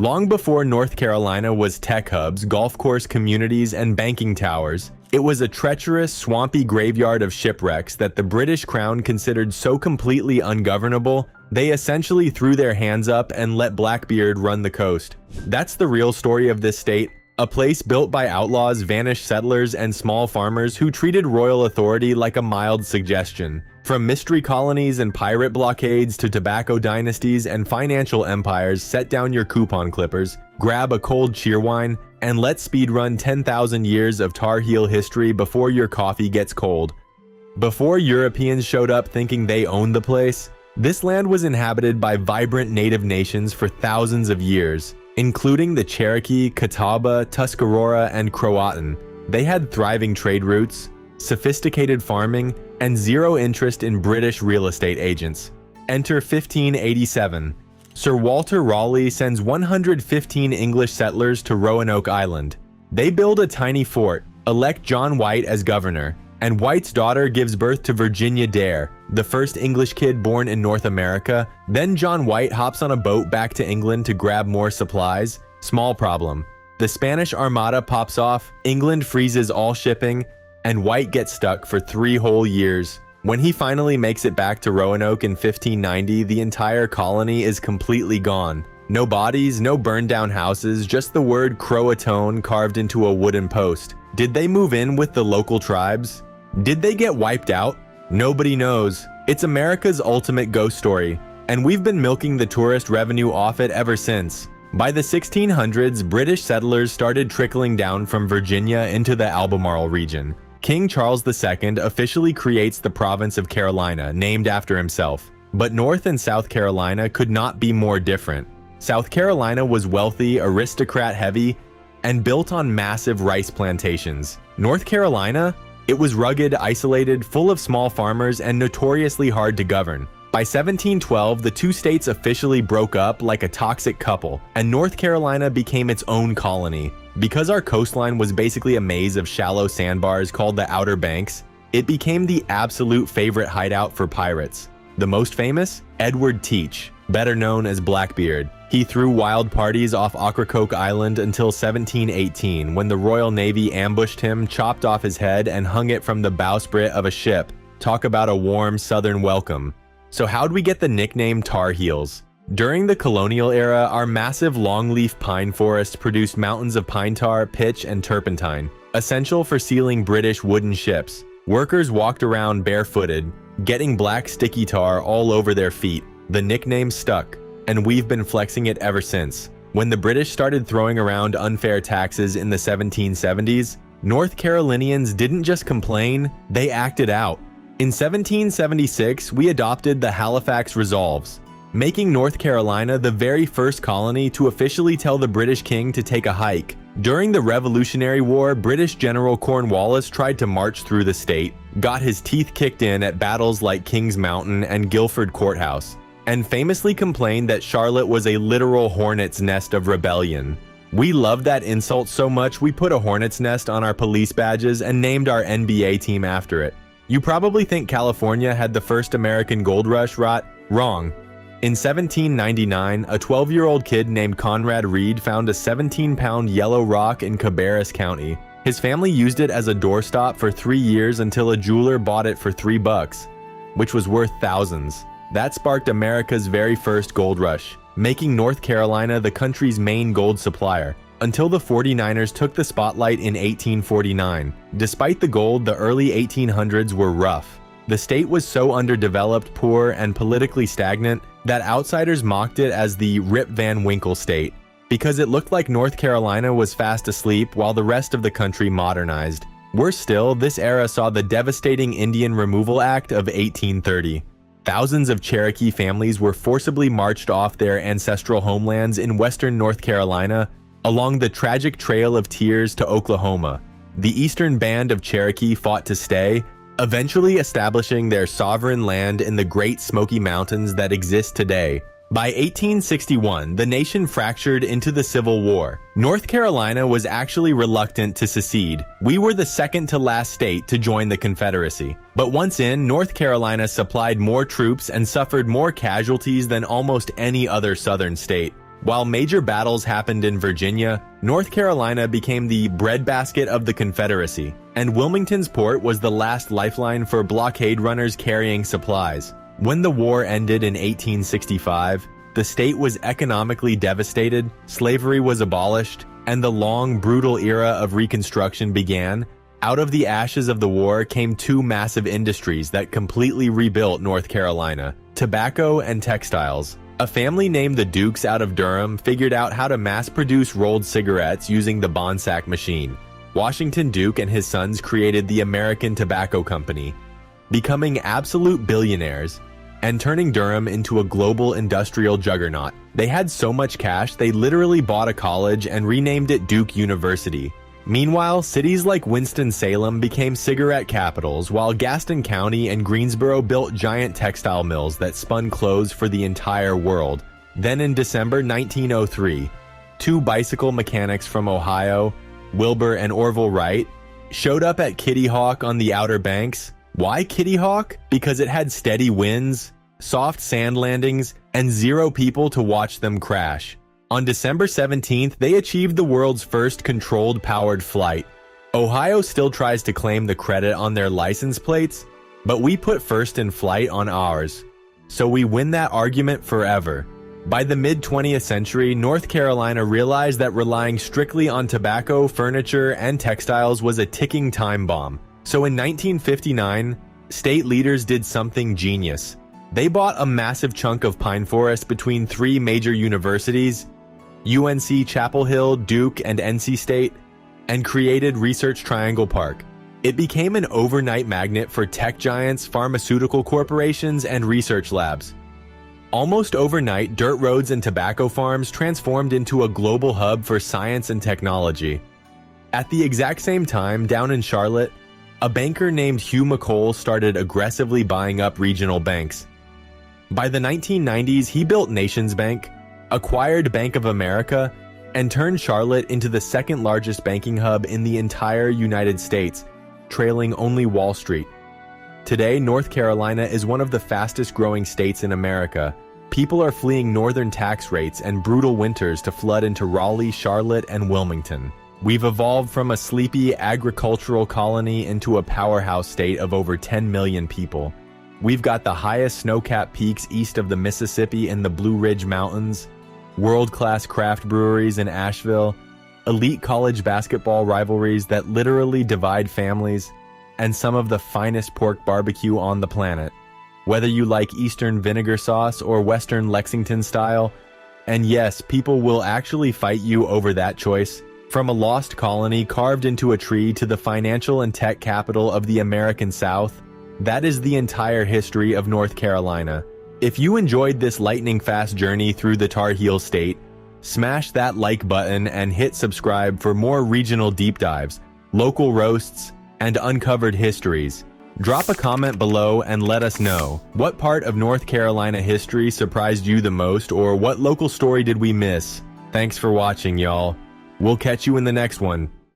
Long before North Carolina was tech hubs, golf course communities, and banking towers, it was a treacherous, swampy graveyard of shipwrecks that the British Crown considered so completely ungovernable, they essentially threw their hands up and let Blackbeard run the coast. That's the real story of this state, a place built by outlaws, vanished settlers, and small farmers who treated royal authority like a mild suggestion. From mystery colonies and pirate blockades to tobacco dynasties and financial empires, set down your coupon clippers, grab a cold cheerwine, and let's speedrun 10,000 years of Tar Heel history before your coffee gets cold. Before Europeans showed up thinking they owned the place, this land was inhabited by vibrant native nations for thousands of years, including the Cherokee, Catawba, Tuscarora, and Croatan. They had thriving trade routes, sophisticated farming, and zero interest in British real estate agents. Enter 1587. Sir Walter Raleigh sends 115 English settlers to Roanoke Island. They build a tiny fort, elect John White as governor, and White's daughter gives birth to Virginia Dare, the first English kid born in North America. Then John White hops on a boat back to England to grab more supplies. Small problem. The Spanish Armada pops off, England freezes all shipping, and White gets stuck for 3 whole years. When he finally makes it back to Roanoke in 1590, the entire colony is completely gone. No bodies, no burned down houses, just the word Croatoan carved into a wooden post. Did they move in with the local tribes? Did they get wiped out? Nobody knows. It's America's ultimate ghost story, and we've been milking the tourist revenue off it ever since. By the 1600s, British settlers started trickling down from Virginia into the Albemarle region. King Charles II officially creates the province of Carolina, named after himself. But North and South Carolina could not be more different. South Carolina was wealthy, aristocrat-heavy, and built on massive rice plantations. North Carolina? It was rugged, isolated, full of small farmers, and notoriously hard to govern. By 1712, the two states officially broke up like a toxic couple, and North Carolina became its own colony. Because our coastline was basically a maze of shallow sandbars called the Outer Banks, it became the absolute favorite hideout for pirates. The most famous? Edward Teach, better known as Blackbeard. He threw wild parties off Ocracoke Island until 1718, when the Royal Navy ambushed him, chopped off his head, and hung it from the bowsprit of a ship. Talk about a warm southern welcome. So how'd we get the nickname Tar Heels? During the colonial era, our massive longleaf pine forest produced mountains of pine tar, pitch, and turpentine, essential for sealing British wooden ships. Workers walked around barefooted, getting black sticky tar all over their feet. The nickname stuck, and we've been flexing it ever since. When the British started throwing around unfair taxes in the 1770s, North Carolinians didn't just complain, they acted out. In 1776, we adopted the Halifax Resolves, making North Carolina the very first colony to officially tell the British king to take a hike. During the Revolutionary War, British General Cornwallis tried to march through the state, got his teeth kicked in at battles like Kings Mountain and Guilford Courthouse, and famously complained that Charlotte was a literal hornet's nest of rebellion. We loved that insult so much we put a hornet's nest on our police badges and named our NBA team after it. You probably think California had the first American gold rush, right? Wrong. In 1799, a 12-year-old kid named Conrad Reed found a 17-pound yellow rock in Cabarrus County. His family used it as a doorstop for 3 years until a jeweler bought it for $3, which was worth thousands. That sparked America's very first gold rush, making North Carolina the country's main gold supplier, until the 49ers took the spotlight in 1849. Despite the gold, the early 1800s were rough. The state was so underdeveloped, poor, and politically stagnant that outsiders mocked it as the Rip Van Winkle state, because it looked like North Carolina was fast asleep while the rest of the country modernized. Worse still, this era saw the devastating Indian Removal Act of 1830. Thousands of Cherokee families were forcibly marched off their ancestral homelands in western North Carolina along the tragic Trail of Tears to Oklahoma. The Eastern Band of Cherokee fought to stay, eventually establishing their sovereign land in the Great Smoky Mountains that exist today. By 1861, the nation fractured into the Civil War. North Carolina was actually reluctant to secede. We were the second to last state to join the Confederacy. But once in, North Carolina supplied more troops and suffered more casualties than almost any other southern state. While major battles happened in Virginia, North Carolina became the breadbasket of the Confederacy, and Wilmington's port was the last lifeline for blockade runners carrying supplies. When the war ended in 1865, the state was economically devastated, slavery was abolished, and the long, brutal era of Reconstruction began. Out of the ashes of the war came two massive industries that completely rebuilt North Carolina: tobacco and textiles. A family named the Dukes out of Durham figured out how to mass-produce rolled cigarettes using the Bonsack machine. Washington Duke and his sons created the American Tobacco Company, becoming absolute billionaires and turning Durham into a global industrial juggernaut. They had so much cash they literally bought a college and renamed it Duke University. Meanwhile, cities like Winston-Salem became cigarette capitals, while Gaston County and Greensboro built giant textile mills that spun clothes for the entire world. Then in December 1903, two bicycle mechanics from Ohio, Wilbur and Orville Wright, showed up at Kitty Hawk on the Outer Banks. Why Kitty Hawk? Because it had steady winds, soft sand landings, and zero people to watch them crash. On December 17th, they achieved the world's first controlled powered flight. Ohio still tries to claim the credit on their license plates, but we put first in flight on ours, so we win that argument forever. By the mid-20th century, North Carolina realized that relying strictly on tobacco, furniture, and textiles was a ticking time bomb. So in 1959, state leaders did something genius. They bought a massive chunk of pine forest between three major universities, UNC Chapel Hill, Duke, and NC State, and created Research Triangle Park. It became an overnight magnet for tech giants, pharmaceutical corporations, and research labs. Almost overnight, dirt roads and tobacco farms transformed into a global hub for science and technology. At the exact same time, down in Charlotte, a banker named Hugh McColl started aggressively buying up regional banks. By the 1990s, he built Nations Bank, acquired Bank of America, and turned Charlotte into the second largest banking hub in the entire United States, trailing only Wall Street. Today, North Carolina is one of the fastest growing states in America. People are fleeing northern tax rates and brutal winters to flood into Raleigh, Charlotte, and Wilmington. We've evolved from a sleepy agricultural colony into a powerhouse state of over 10 million people. We've got the highest snow-capped peaks east of the Mississippi in the Blue Ridge Mountains, world-class craft breweries in Asheville, elite college basketball rivalries that literally divide families, and some of the finest pork barbecue on the planet. Whether you like Eastern vinegar sauce or Western Lexington style, and yes, people will actually fight you over that choice. From a lost colony carved into a tree to the financial and tech capital of the American South, that is the entire history of North Carolina. If you enjoyed this lightning-fast journey through the Tar Heel State, smash that like button and hit subscribe for more regional deep dives, local roasts, and uncovered histories. Drop a comment below and let us know, what part of North Carolina history surprised you the most, or what local story did we miss? Thanks for watching, y'all. We'll catch you in the next one.